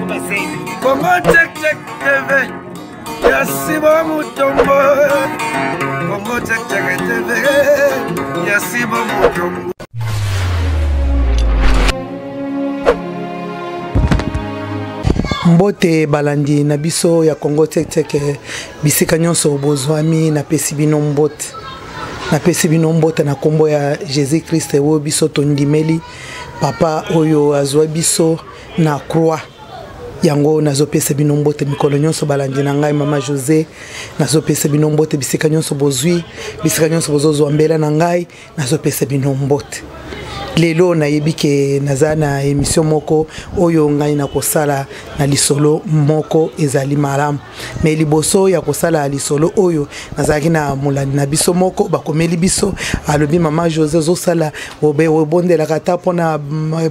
Congo check check TV. Yasibo Mutombo. Congo check check TV. Yasibo Mutombo. Mbote balandi na biso ya Congo check check bisika nyonso bozwami na pesi bino mbote. Na pesi bino mbote na kombo ya Jésus Christ wo biso tondimeli papa oyo azwa biso na croix. Yango nazopesa bino mbote mikolo nyonso balandi na ngai mama José nazopesa bino mbote bisika nyonso bozwi bisika nyonso bozozwa mbela na ngai nazopesa bino mbote. Lelo na yebike nazana émission moko oyo ngai na kosala na lisolo moko ezali malamu me liboso ya kosala lisolo oyo nazaki na mulandi na biso moko bakomeli biso alobi mama José zosala obondela kata pona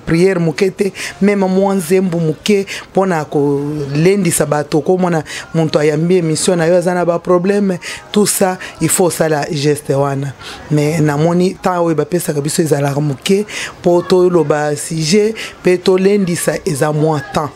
prière mukete même mwanzembu muke pona ko lendisa bato komona muntu ayambi émission na yo azana ba problème tout ça il faut sala geste wana mais namoni ta oyo bapesa biso ezala muke poto loba sujet peto lendisa eza moins temps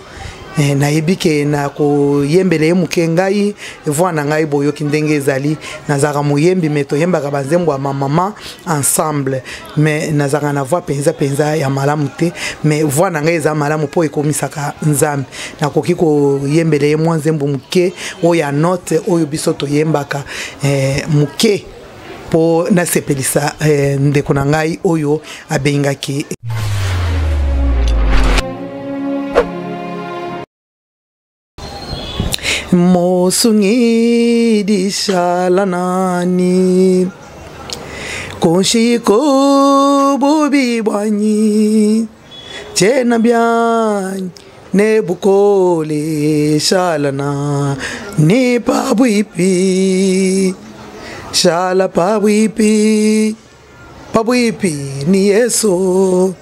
na yebike na ko yembele muke ngai vwana ngai boyoki ndenge ezali nazaka muyembi meto yembaka banzembo ya mama ensemble mais nazaka na voix penza ya malamu te mais vwana ngai eza malamu po ekomisaka nzambe nakoki ko yembele mwanzembo muke oya note oyo biso to yembaka muke po na sepelisa ndeko na ngai oyo abengaki Mosungi di shalanani Konshiko bobi bwanyi Chena byanyi Nebukole shalana Ni pabwipi Shala pabwipi Pabwipi ni Yesu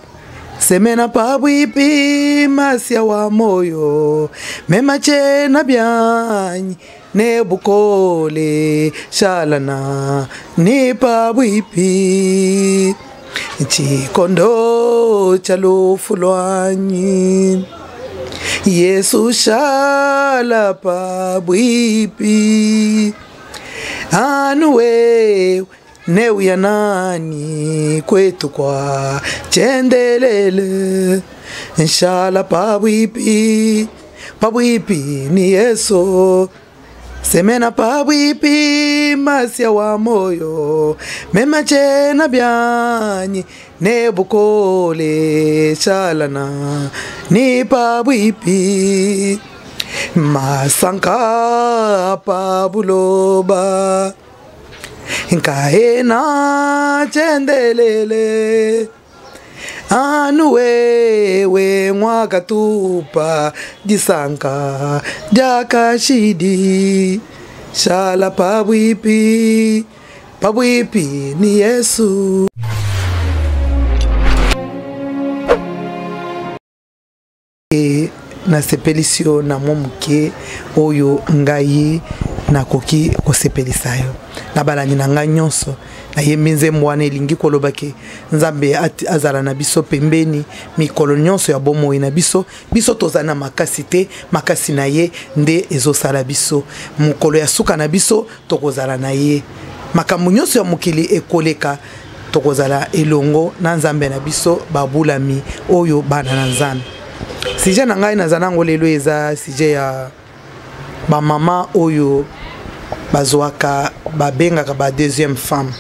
Semena pabwipi masia wa moyo Mema chena byanyi Nebukole shalana Ni pabwipi Chikondo chalofulwanyi Yesu shala pabwipi Anuwe Neu ya nani kwetu kwa chendelele Nshala pabwipi ni Yesu Semena pabwipi masia wa moyo Mema chena byanyi Nebukole shalana Ni pabwipi Masanka pabuloba Nkaena chendelele Anuwewe mwakatupa Disanka Jakashidi Shala pabwipi ni Yesu Na sepelisio na momuke oyo ngai na koki kosepelisayo na balani na ngai nyonso na yeminze mwana elingi kolobake nzambe azala na biso pembeni mikolo nyonso ya bomoi na biso tozana makasi te makasi na ye nde ezosala biso mukolo ya suka na biso tokozala na ye makambo nyonso ya mokili ekoleka tokozala elongo na nzambe na biso babulami oyo bana na nzambe Sije na ngai nazanango lelo eza sije ya ba mama oyo bazwaka babengaka ba deuxième femme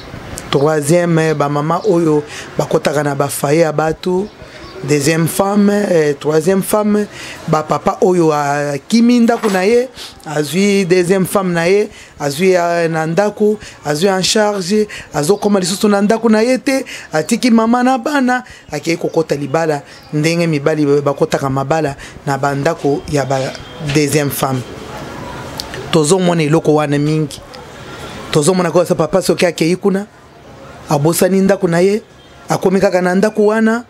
troisième ba mama oyo bakotaka na ba faye ya batu deuxième femme troisième femme ba papa oyo akimi ndako na ye azwi deuxième femme na ye azwi na ndako azwi en charge azokoma lisusu na ndako na ye te atiki mama na bana akei kokota libala ndenge mibali bakotaka mabala na bandako ya ba deuxième femme tozomona eloko wana mingi tozomona kwa papa soki akei kuna abosani ndako na ye akomi kaka na ndako wana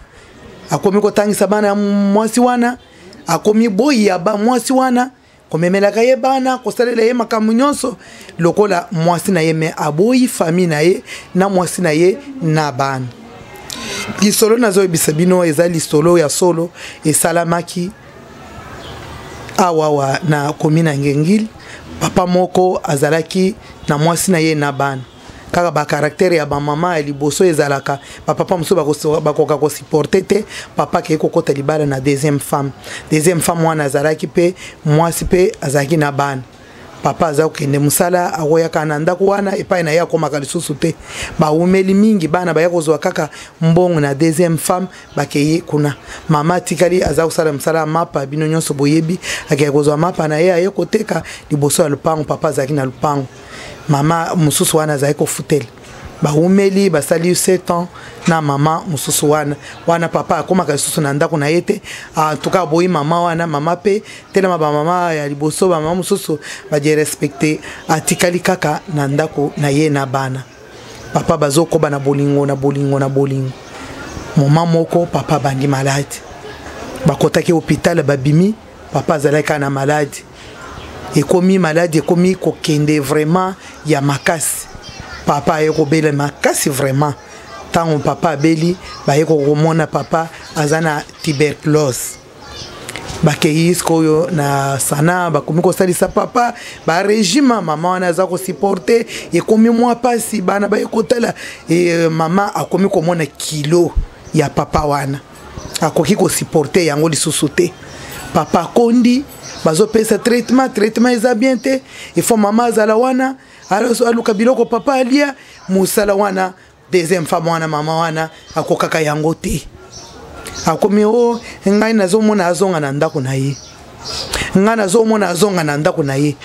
akomi kotangisa bana mwasi wana akomi boyi ya ba mwasi wana komemelaka ye bana kosalela ye makambo nyonso lokola mwasi na ye me aboyi fami na ye na mwasi na ye na bana lisolo nazo ebisa bino eza lisolo ya solo esalamaki awawa na komina ngengil papa moko azalaki na mwasi na ye na bana kaka ba caractère ya ba mama ya liboso ezalaka papa muso bakoka ko supporter te papa ke kokota libala na deuxième femme wana azalaki pe mwasi pe azalaki na bana papa aza kokende musala akoyaka na ndako wana epai na ye akomaka lisusu te baumeli mingi bana baya kozwa kaka mbongo na deuxième femme bakeye kuna mama tikali aza kosala musala mapa bino nyonso boyebi akaya kozwa mapa na ye aye koteka liboso ya lupango papa azalaki na lupango mama mususu wana azalaki kofutela baumeli basali 7 ans na mama mususu wana papa akomaka lisusu na ndako na ye te en tout cas boyi mama wana mama pe telema ba mama ya liboso ba mama mususu baje respecter atikali kaka na ndako na ye na bana papa bazokoba na bolingo mama moko papa bangi malade bakotaki hôpital babimi papa azalaka na malade ekomi malade ekomi kokende vraiment ya makasi papa ayeko bela makasi vraiment tango papa abeli bayeko komona papa azana tuberculose bakeyis koyo na sana bakomi kosalisa papa ba régime mama wana aza ko supporter ekomi mwa pasi bana bayekotala mama akomi komona kilo ya papa wana akoki ko supporter yango lisusu te papa kondi bazopesa traitement eza bien te il faut mama azala wana aluka biloko papa alia musala wana deuxième femme wana mama wana akokaka yango te akomi o ngai nazomona azonga na ndako na ye ngai nazomona azonga na ndako na ye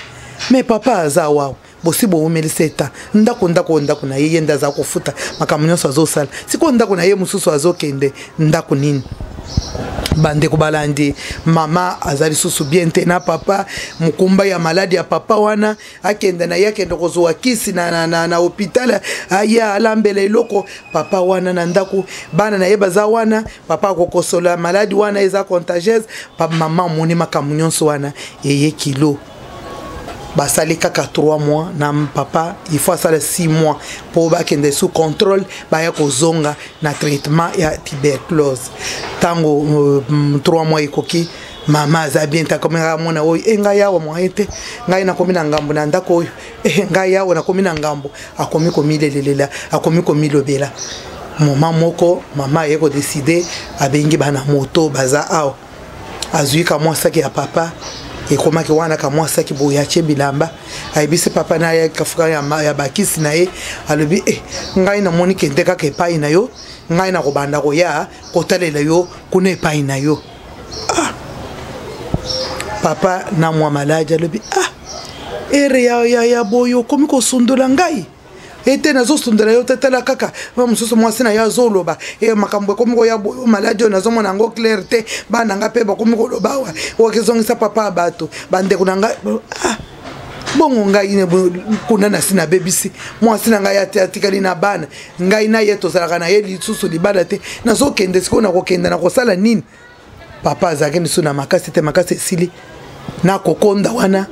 mais papa aza wawo bosibo umeli seta ndako na ye yenda za kofuta makambo nyonso azosala siko ndako na ye mususu azokende ndako nini bande kubalandi mama azali susu bien te na papa mukumba ya maladi ya papa wana akenda na yake ndo kozwa kisi na hospital aya alambele loko papa wana na ndako bana na yeba za wana papa kokosola maladi wana eza contagieuse papa mama moni makambo nyonso wana yeye kilo basali kaka 3 mois na papa il faut ça 6 mois pour bakende sous contrôle baya kozonga na traitement ya tuberculose tango 3 mois ikoki mama za bien ta komera mona oyo enga yawo moite ngai na komina ngambo na ndako oyo ngai yawo na komina ngambo akomi komilelela akomi komilobela mama moko mama yeko décider abengi bana moto baza awo azuika mwasaki ya papa ekomaki wana ka mwasaki boyache bilamba aibise papa na ya kafuka ya bakisi na ye alobi ngai na moni kende kaka epai na yo ngai na kobanda koya kotalela yo kuna epai na yo papa na mwa malaja alobi ere ya boyo komi kosundola ngai ete nazo sundela yo tetela kaka mususu mwasi na ya zoloba makambo komi ko ya boyo malaja nazo mona ngo clarté bana nga pe ba komi ko loba wa okezongisa papa bato bande kunanga bongo ngai ne kuna na sina bebisi mwasi na ngai atikali na bana ngai na yeto zalaka na ye lisusu libala te nazo kende sikona ko kenda na kosala nini papa azakeni suna makasi te makasi sili na kokonda wana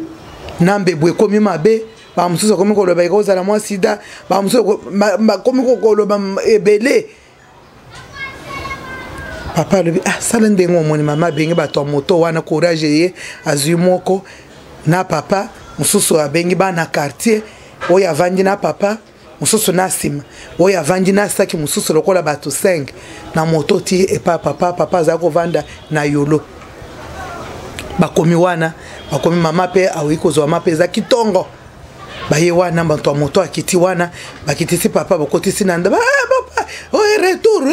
nambe bwe komi mabe ba mususu komi ko loba ikoza la mwa sida ba mususu komi ko loba ebele papa lobi sala ndengo moni mama bengi bato moto wana courage ye azui moko na papa mususu abengi bana quartier oya avandi na papa mususu na sima oya avandi na saki mususu lokola bato 5 na moto ti epa papa za ko vanda na yolo bakomi wana bakomi mama pe awiko zo mama pe za kitongo baye wana bantu moto akiti wana bakitisi papa bakotisi nanda papa retour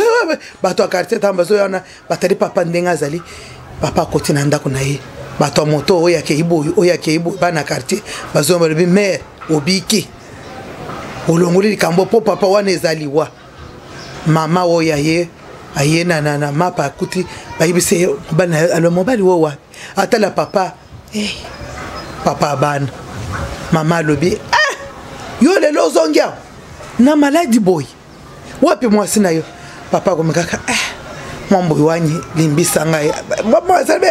bato quartier tamba zo yana batali papa ndenga zali papa koti nanda kuna ye bato moto oya ke ibo bana quartier bazo mbi mère obiki olongoli kambo po papa wana ezaliwa mama oya ye ayena na mapa akuti bayibise bana alo mobali wo atala papa papa bana mama lobi yo lelo zongia na maladi boy wapi mwasi na yo papa komekaka mambo wanyi limbisa ngai mama sabe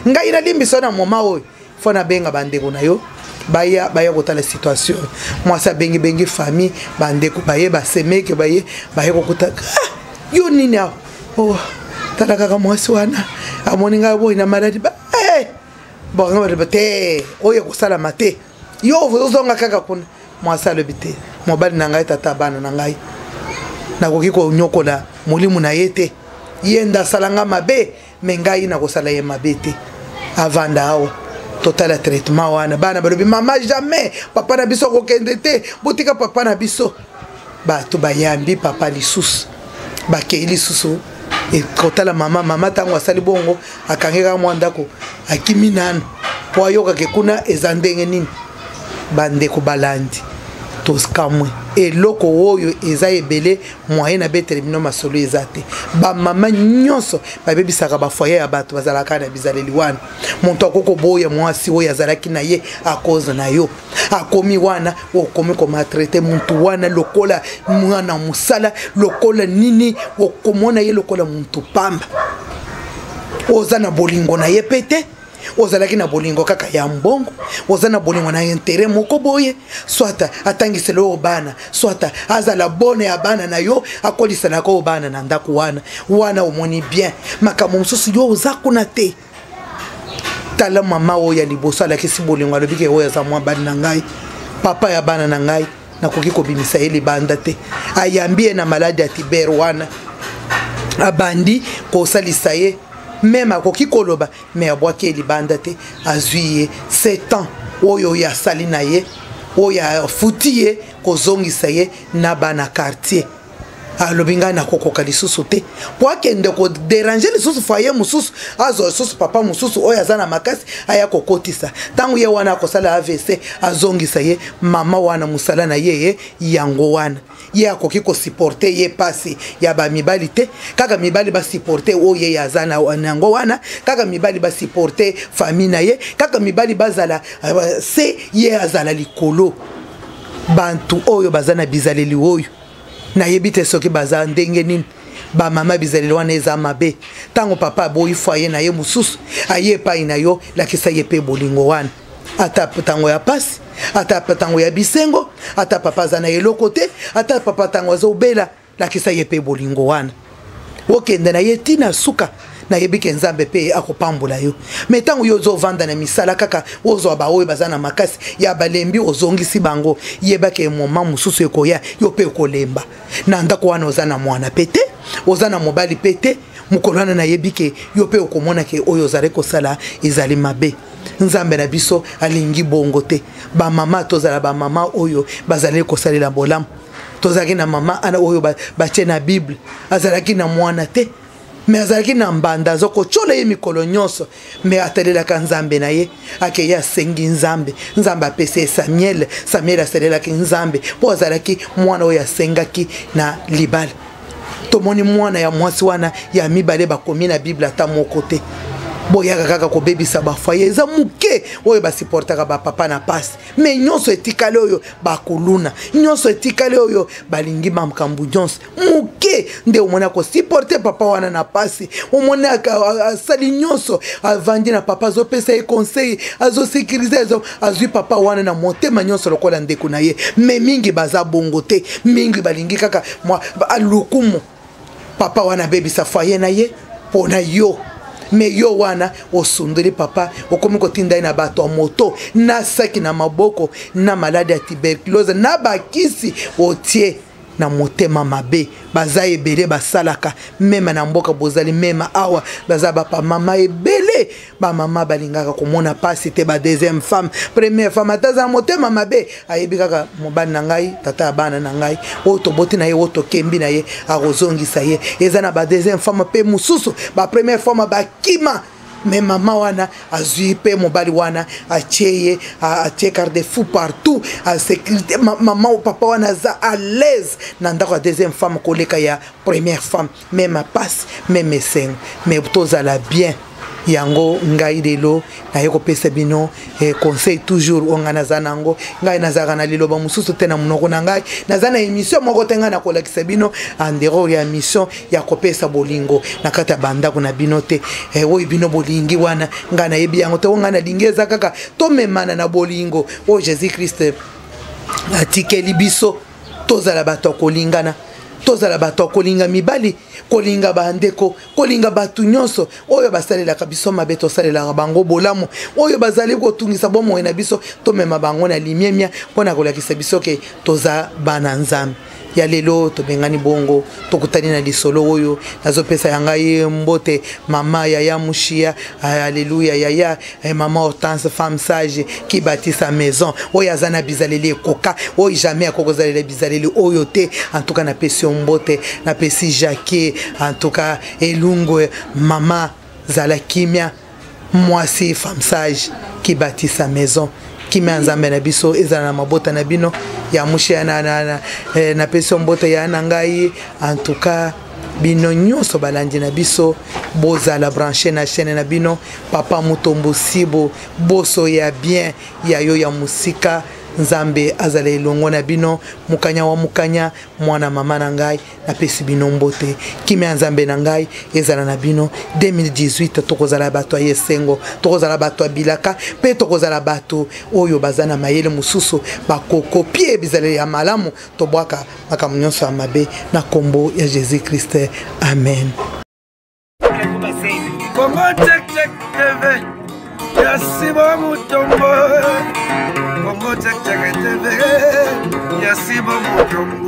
ngai na limbisa na mama oyo fona benga bandeko na yo baya kotala situation mwasi bengi famille bandeko baye basemeke baye kokota yo nini tala kaka mwasi wana amoni ngai boy na maladi bon no te oyo kosala mate yo ozonga kaka kuna mwasa le bite mobali na ngai tata bana na ngai nakoki ko nyokola mulimu na yete yenda salanga mabe me ngai na kosala ye mabe te avanda awa total traitement wana bana balobi mama jamais papa na biso kokende te botika papa na biso bato bayambi papa lisusu bakei lisusu e kotala mama tango asali bongo akangeka mwandako akimi nano po ayoka ke kuna eza ndenge nini bandeko balandi toskamwe eloko oyo eza ebele moyen na betere bino masolo eza te bamama nyonso babebisaka bafoye ya bato bazalaka na bizaleli wana moto akoko boya mwasi oyo azalaki na ye akoza na yo akomi wana okomi komatraite muntu wana lokola mwana musala lokola nini okomona ye lokola muntu pamba oza na bolingo na ye pete ozalaki na bolingo kaka ya mbongo oza na bolingo na intérêt moko boye swata atangisela oyo bana swata azala bone ya bana na yo akoliselaka oyo bana na ndako wana omoni bien makambo mosusu yo oza kuna te tala mama oyo ya liboso alakisi bolingo alobiki oyo aza mwa bana na ngai papa ya bana na ngai nakoki kobimisa ye libanda te ayambi ye na maladi ya tiber wana abandi kosalisa ye même akoki koloba mais abwaki libanda te azwi ye 7 ans oyo ya sali na ye oyo afuti ye kozongisa ye na bana quartier alobi ngai nakokoka lisusu te po akende koderange lisusu foye mosusu azwa lisusu papa mosusu oyo aza na makasi aya kokotisa ntango ye wana akosala AVC azongisa ye mama wana mosala na ye yango wana ye akoki kosupporte ye pasi ya bamibali te kaka mibali basupporte oyo ye aza na yango wana kaka mibali basupporte famille na ye kaka mibali bazala se ye azala likolo bantu oyo baza na bizaleli oyo nayebi te soki baza ndenge nini bamama bizaleli wana eza mabe ntango papa aboyi foye na ye mosusu aye epai na yo lakisa ye mpe bolingo wana ata ntango ya pasi ata ntango ya bisengo ata papa aza na eloko te ata papa ntango azobela lakisa ye mpe bolingo wana okende na ye ntina suka nayebi ke nzambe mpe akopambola yo me ntango yo ozovanda na misala kaka ozwa baoyo baza na makasi ya balembi ozongisi bango yebake moma mosusu ekoya yo mpe okolemba na ndako wana oza na mwana pete oza na mobali pete mokolo wana nayebi ke yo mpe okomona ke oyo ozali kosala ezali mabe nzambe na biso alingi bongo te bamama tozala bamama oyo bazali kosalela bolamu tozalaki na mama ana oyo batie na bible azalaki na mwana te me azalaki na mbanda azokocola ye mikolo nyonso me atalelaka nzambe na ye ake ye asengi nzambe apesi ye samuel asalelaki nzambe mpo azalaki mwana oyo asengaki na libala tomoni mwana ya mwasi wana ya mibale bakomi na bible ata moko te boyaka kaka kobebisa bafoye eza muke oyo basiportaka bapapa na pasi me nyonso etikali oyo bakoluna nyonso etikali oyo balingi makambo nyonso muke nde omona kosiporte papa wana na pasi omona asali nyonso avandi na papa azopesa ye conseil azosekirize azwi papa wana na motema nyonso lokola ndeko na ye me mingi baza bongo te mingi balingi kaka alukumu papa wana abebisa foye na ye mpona yo me yo wana osundeli papa okomi kotinda ye na bato ya moto na saki na maboko na maladi ya tuberculose na bakisi otie na motema mabe baza ebele basalaka mema na mboka bozali mema awa baza bapa mama ebele bamama balingaka komona pasi te ba deuxième femme première femme ataza motema mabe ayebi kaka mobali na ngai tata ya bana na ngai oyo toboti na ye oyo tokembi na ye akozongisa ye eza na ba deuxième femme mpe mosusu ba première femme bakima me mama wana azwi mpe mobali wana atie garde-fou partout asécurité mama o papa wana aza à l'aise na ndako ya deuxième femme koleka ya première femme même passe même esengo me tozala bien yango ngai lelo naye kopesa bino conseil toujours onga naza nango ngai nazaka na liloba mosusu te na monoko na ngai naza na émission moko te ngai nakolakisa bino andero ya mission ya kopesa bolingo na kati ya bandako na bino te oyo bino bolingi wana ngai nayebi yango te ngai nalingi eza kaka tomemana na bolingo oyo Jésus Christ atikeli biso tozala bato kolingana tozala bato kolinga mibali kolinga bandeko kolinga batu nyonso oyo basalelaka biso mabe tosalelaka bango bolamu oyo bazali kotungisa bomoi na biso tomema bango na limiemia mpona kolakisa biso ke toza bana nzambe ya lelo tobengani bongo tokutani na lisolo oyo nazopesa ya ngai mbote mama Yaya Mushia alléluia Yaya maman Hortense femme sage qui bâtit sa maison oyo azana bizaleli koka oyo jamais akokozaleli bizaleli oyo te en tout cas na pesi mbote na pesi Jacques en tout cas elungo mama zala kimia mwasi femme sage qui bâtit sa maison qui met nzambe na biso ezala na mabota na bino ya Mushia na pesi mbote ya nangai en tout cas bino nyonso balandi na biso bozala branché na chaîne na bino papa Mutombo Sibo boso ya bien ya yo ya musika nzambe azala elongo na bino mukanya wa mukanya mwana mama na ngai na pesi bino mbote kimia nzambe na ngai ezala na bino 2018 tokozala bato ya esengo tokozala bato ya bilaka pe tokozala bato oyo bazana mayele mususu bakokopie bizaleli ya malamu tobwaka makambo nyonso ya mabe na kombo ya Jésus Christ amen. Congo Check Check TV Yasibo Mutombo Congo Check Check TV Yasibo Mutombo